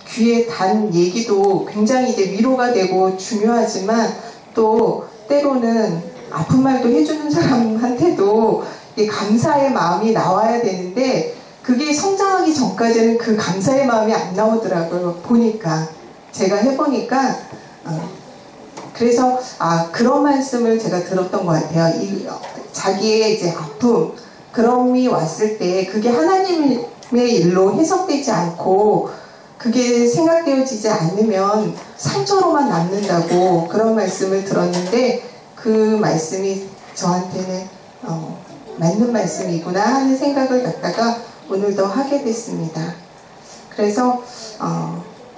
귀에 단 얘기도 굉장히 이제 위로가 되고 중요하지만 또 때로는 아픈 말도 해주는 사람한테도 감사의 마음이 나와야 되는데 그게 성장하기 전까지는 그 감사의 마음이 안 나오더라고요. 보니까 제가 해보니까 그래서 그런 말씀을 제가 들었던 것 같아요. 자기의 이제 아픔 그럼이 왔을 때 그게 하나님의 일로 해석되지 않고 그게 생각되어지지 않으면 상처로만 남는다고 그런 말씀을 들었는데 그 말씀이 저한테는 맞는 말씀이구나 하는 생각을 갖다가 오늘도 하게 됐습니다. 그래서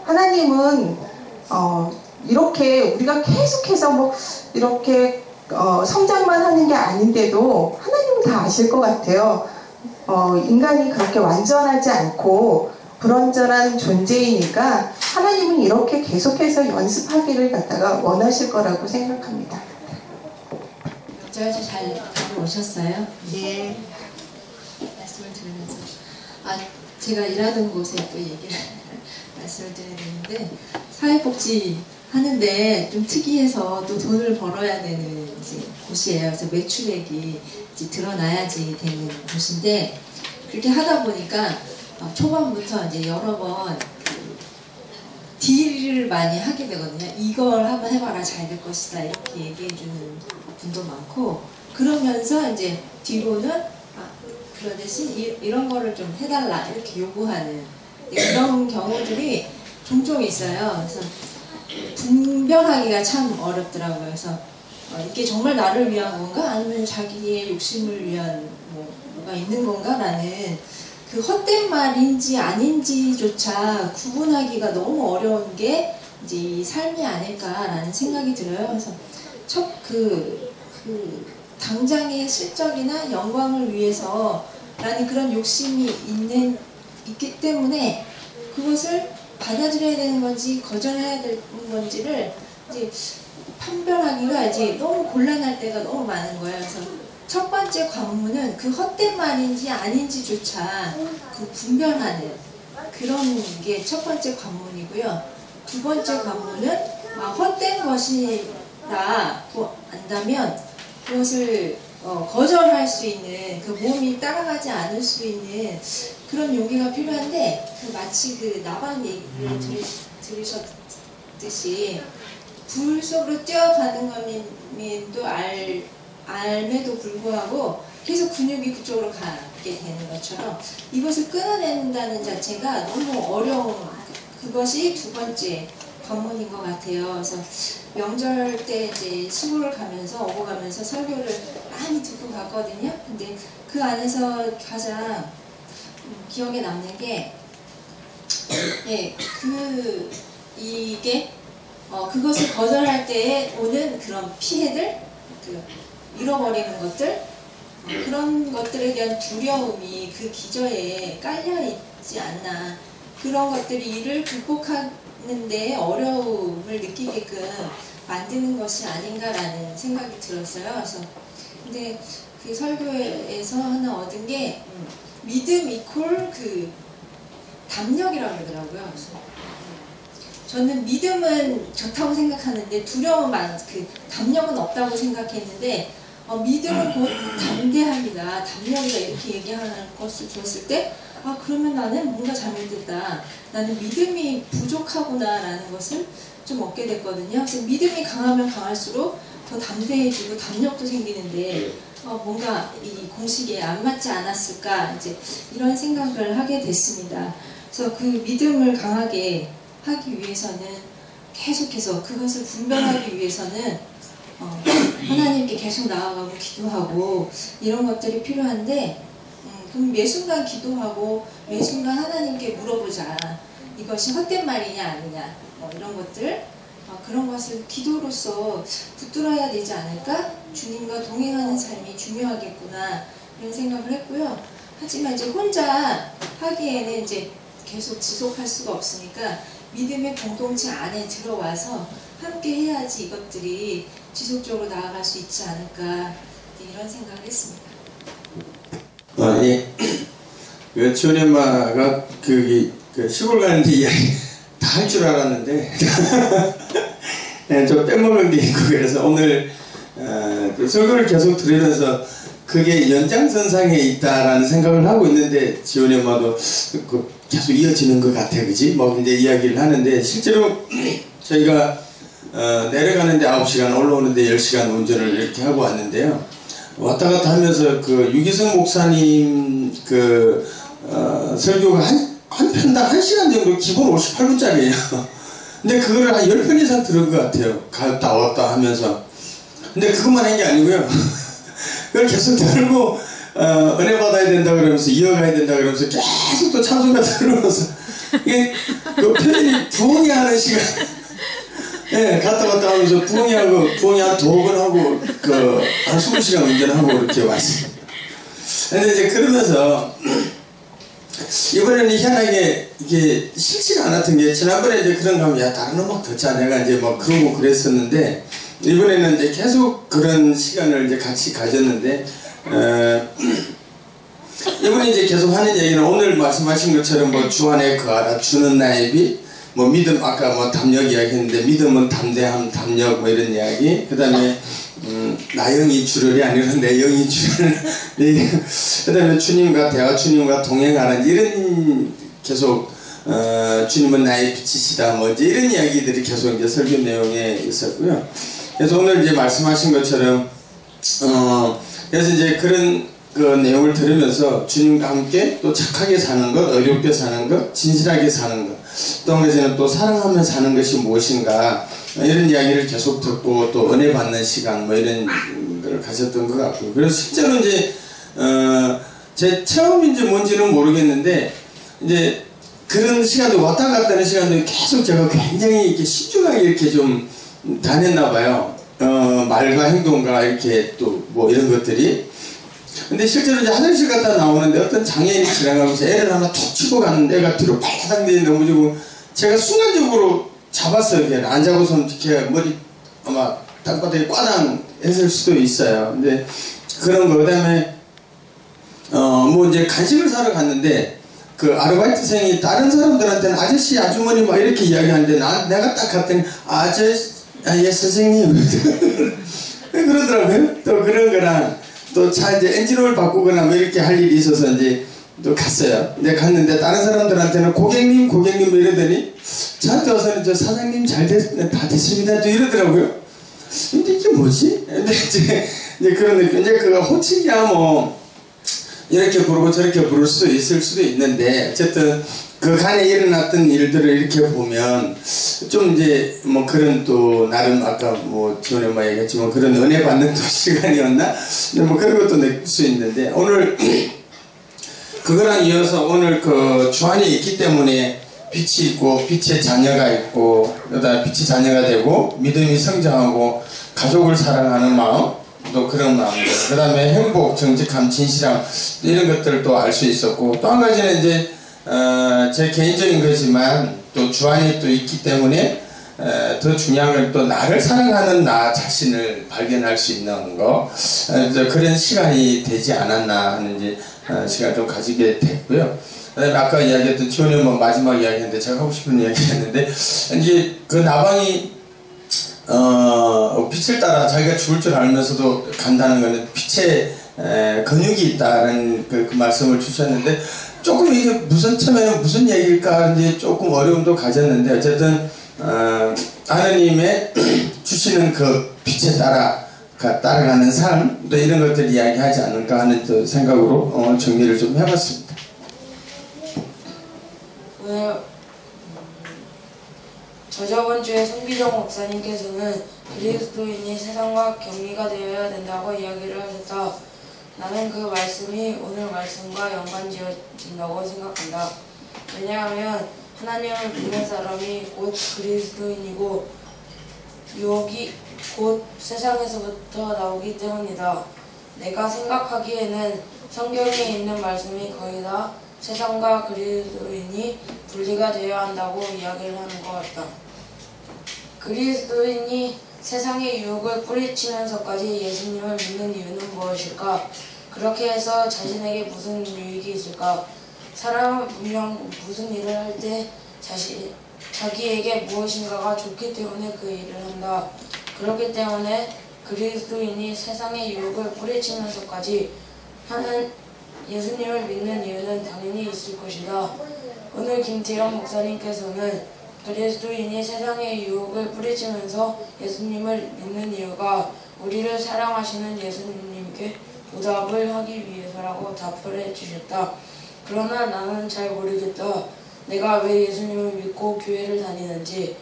하나님은 이렇게 우리가 계속해서 뭐 이렇게 성장만 하는 게 아닌데도 하나님은 다 아실 것 같아요. 인간이 그렇게 완전하지 않고 불완전한 존재이니까 하나님은 이렇게 계속해서 연습하기를 갖다가 원하실 거라고 생각합니다. 명절 잘 다녀오셨어요? 네. 말씀을 들으면서 제가 일하던 곳에 또 얘기를 말씀을 드려야 되는데 사회복지 하는데 좀 특이해서 또 돈을 벌어야 되는 이제 곳이에요. 그래서 매출액이 이제 드러나야지 되는 곳인데 그렇게 하다 보니까 초반부터 이제 여러 번 딜을 많이 하게 되거든요. 이걸 한번 해봐라 잘 될 것이다 이렇게 얘기해주는 분도 많고 그러면서 이제 뒤로는 그런 대신 이런 거를 좀 해달라 이렇게 요구하는 이런 경우들이 종종 있어요. 그래서 분별하기가 참 어렵더라고요. 그래서 이게 정말 나를 위한 건가 아니면 자기의 욕심을 위한 뭐가 있는 건가 라는 그 헛된 말인지 아닌지조차 구분하기가 너무 어려운 게 이제 이 삶이 아닐까라는 생각이 들어요. 그래서 당장의 실적이나 영광을 위해서라는 그런 욕심이 있기 때문에 그것을 받아들여야 되는 건지 거절해야 되는 건지를 이제 판별하기가 이제 너무 곤란할 때가 너무 많은 거예요. 그래서 첫 번째 관문은 그 헛된 말인지 아닌지조차 그 분별하는 그런 게 첫 번째 관문이고요. 두 번째 관문은 헛된 것이라고 안다면 그것을 거절할 수 있는 그 몸이 따라가지 않을 수 있는 그런 용기가 필요한데 마치 그 나방 얘기를 들으셨듯이 불 속으로 뛰어가는 것만도 알매도 불구하고 계속 근육이 그쪽으로 가게 되는 것처럼 이것을 끊어낸다는 자체가 너무 어려운 그것이 두 번째 관문인 것 같아요. 그래서 명절 때 이제 시골을 가면서 오고 가면서 설교를 많이 듣고 갔거든요. 근데 그 안에서 가장 기억에 남는 게 그것을 거절할 때에 오는 그런 피해들, 잃어버리는 것들, 그런 것들에 대한 두려움이 그 기저에 깔려있지 않나. 그런 것들이 이를 극복하는 데 어려움을 느끼게끔 만드는 것이 아닌가라는 생각이 들었어요. 그래서 근데 그 설교에서 하나 얻은 게 믿음 이퀄 그 담력이라고 그러더라고요. 그래서 저는 믿음은 좋다고 생각하는데 두려움은 그 담력은 없다고 생각했는데 믿음은 곧 담대함이다, 담력이다 이렇게 얘기하는 것을 들었을 때 그러면 나는 뭔가 잘못됐다, 나는 믿음이 부족하구나 라는 것을 좀 얻게 됐거든요. 그래서 믿음이 강하면 강할수록 더 담대해지고 담력도 생기는데 뭔가 이 공식에 안 맞지 않았을까 이제 이런 생각을 하게 됐습니다. 그래서 그 믿음을 강하게 하기 위해서는 계속해서 그것을 분별하기 위해서는 하나님께 계속 나아가고 기도하고 이런 것들이 필요한데 그럼 매 순간 기도하고 매 순간 하나님께 물어보자. 이것이 헛된 말이냐 아니냐 이런 것들 그런 것을 기도로서 붙들어야 되지 않을까? 주님과 동행하는 삶이 중요하겠구나 이런 생각을 했고요. 하지만 이제 혼자 하기에는 이제 계속 지속할 수가 없으니까 믿음의 공동체 안에 들어와서 함께 해야지 이것들이 지속적으로 나아갈 수 있지 않을까 이런 생각을 했습니다. 예. 외초년마가 그 시골 가는데 이야기 다 할 줄 알았는데 네, 좀 빼먹은 게 있고 그래서 오늘 그 설교를 계속 들으면서 그게 연장선상에 있다라는 생각을 하고 있는데 지원이 엄마도 그 계속 이어지는 것 같아, 그지? 뭐 이제 이야기를 하는데 실제로 저희가 내려가는데 9시간, 올라오는데 10시간 운전을 이렇게 하고 왔는데요. 왔다 갔다 하면서 그 유기성 목사님 그 설교가 한 편당 1시간 정도 기본 58분짜리예요. 근데 그거를 한 10편 이상 들은 것 같아요. 갔다 왔다 하면서. 근데 그것만 한 게 아니고요. 그걸 계속 들고 은혜 받아야 된다 그러면서 이어가야 된다 그러면서 계속 또 찬송가 들으면서 이게 그 표현이 부엉이하는 시간. 예, 갔다 갔다 하면서 부엉이하고 부엉이 한 2번 하고 그 한 20시간 운전하고 이렇게 왔습니다. 근데 이제 그러면서 이번에는 희한하게 이게 싫지가 않았던 게 지난번에 이제 그런 거 하면 야 다른 음악 듣자 내가 이제 막 그러고 그랬었는데 이번에는 이제 계속 그런 시간을 이제 같이 가졌는데 이번에 이제 계속 하는 얘기는 오늘 말씀하신 것처럼 뭐 주 안에 거하라 주는 나의 빛 뭐 믿음 아까 뭐 담력 이야기했는데 믿음은 담대함 담력 뭐 이런 이야기 그 다음에 나 영이 주를이 아니라 내 영이 주를 그 다음에 주님과 대화 주님과 동행하는 이런 계속 주님은 나의 빛이시다 뭐 이제 이런 이야기들이 계속 이제 설교 내용에 있었고요. 그래서 오늘 이제 말씀하신 것처럼 그래서 이제 그런 그 내용을 들으면서 주님과 함께 또 착하게 사는 것, 어렵게 사는 것, 진실하게 사는 것, 또 한 가지는 또 사랑하며 사는 것이 무엇인가 이런 이야기를 계속 듣고 또 은혜 받는 시간 뭐 이런 걸 가졌던 것 같고 그래서 실제로 이제 제 체험인지 뭔지는 모르겠는데 이제 그런 시간도 왔다 갔다 하는 시간도 계속 제가 굉장히 이렇게 신중하게 이렇게 좀 다녔나 봐요. 말과 행동과 이렇게 또 뭐 이런 것들이 근데 실제로 이제 화장실 갔다 나오는데 어떤 장애인이 지나가면서 애를 하나 툭 치고 가는데 애가 뒤로 발사당대에 넘어지고 제가 순간적으로 잡았어요. 걔를 안 잡고서는 이렇게 머리 아마 땅바닥에 꽈당 했을 수도 있어요. 근데 그런 거 그다음에 뭐 이제 간식을 사러 갔는데 그 아르바이트생이 다른 사람들한테는 아저씨 아주머니 막 이렇게 이야기하는데 내가 딱 갔더니 예 선생님 그러더라고요. 또 그런 거랑 또 차 이제 엔진오일 바꾸거나 뭐 이렇게 할 일이 있어서 이제 또 갔어요. 근데 갔는데 다른 사람들한테는 고객님 뭐 이러더니 저한테 와서는 저 사장님 다 됐습니다 또 이러더라고요. 근데 이게 뭐지? 근데 이제 그런 느낌 이제 그 호칭이야 뭐 이렇게 부르고 저렇게 부를 수도 있을 수도 있는데 어쨌든 그 간에 일어났던 일들을 이렇게 보면 좀 이제 뭐 그런 또 나름 아까 뭐 지원이 엄마 얘기했지만 그런 은혜 받는 또 시간이었나? 뭐 그런 것도 느낄 수 있는데 오늘 그거랑 이어서 오늘 그 주 안에 있기 때문에 빛이 있고 빛의 자녀가 있고 그러다 빛의 자녀가 되고 믿음이 성장하고 가족을 사랑하는 마음 또 그런 마음들 그 다음에 행복, 정직함, 진실함 이런 것들을 또 알 수 있었고 또 한 가지는 이제 제 개인적인 거지만 또 주 안에 또 있기 때문에 더 중요한 건 또 나를 사랑하는 나 자신을 발견할 수 있는 거 그런 시간이 되지 않았나 하는 이제 시간을 좀 가지게 됐고요. 그다음에 아까 이야기했던 지원이 뭐 마지막 이야기했는데 제가 하고 싶은 이야기였는데 이제 그 나방이 빛을 따라 자기가 죽을 줄 알면서도 간다는 것은 빛에 근육이 있다는 그 말씀을 주셨는데 조금 이게 처음에는 무슨 얘기일까 이제 조금 어려움도 가졌는데 어쨌든 하느님의 주시는 그 빛에 따라가는 삶 또 이런 것들 이야기하지 않을까 하는 또 생각으로 정리를 좀 해봤습니다. 저저번 주에 송기정 목사님께서는 그리스도인이 세상과 격리가 되어야 된다고 이야기를 하셨다. 나는 그 말씀이 오늘 말씀과 연관지어진다고 생각한다. 왜냐하면 하나님을 믿는 사람이 곧 그리스도인이고 유혹이 곧 세상에서부터 나오기 때문이다. 내가 생각하기에는 성경에 있는 말씀이 거의 다 세상과 그리스도인이 분리가 되어야 한다고 이야기를 하는 것 같다. 그리스도인이 세상의 유혹을 뿌리치면서까지 예수님을 믿는 이유는 무엇일까? 그렇게 해서 자신에게 무슨 유익이 있을까? 사람은 분명 무슨 일을 할 때 자기에게 무엇인가가 좋기 때문에 그 일을 한다. 그렇기 때문에 그리스도인이 세상의 유혹을 뿌리치면서까지 하는 예수님을 믿는 이유는 당연히 있을 것이다. 오늘 김태현 목사님께서는 그리스도인이 세상의 유혹을 뿌리치면서 예수님을 믿는 이유가 우리를 사랑하시는 예수님께 보답을 하기 위해서라고 답을 해주셨다. 그러나 나는 잘 모르겠다. 내가 왜 예수님을 믿고 교회를 다니는지.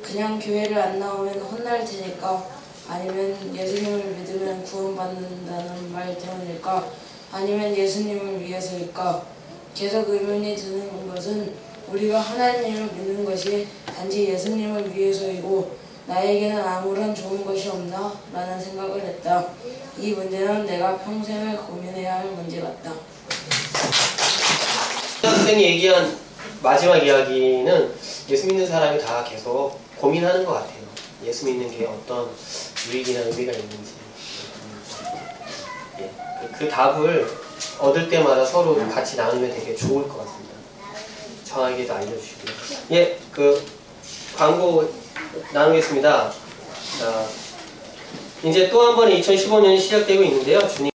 그냥 교회를 안 나오면 혼날 테니까? 아니면 예수님을 믿으면 구원받는다는 말 때문일까? 아니면 예수님을 위해서일까? 계속 의문이 드는 것은 우리가 하나님을 믿는 것이 단지 예수님을 위해서이고 나에게는 아무런 좋은 것이 없나? 라는 생각을 했다. 이 문제는 내가 평생을 고민해야 할 문제 같다. 선생이 얘기한 마지막 이야기는 예수 믿는 사람이 다 계속 고민하는 것 같아요. 예수 믿는 게 어떤 유익이나 의미가 있는지. 그 답을 얻을 때마다 서로 같이 나누면 되게 좋을 것 같습니다. 저에게도 알려주시고요. 예, 그 광고 나누겠습니다. 이제 또 한 번 2015년이 시작되고 있는데요. 주님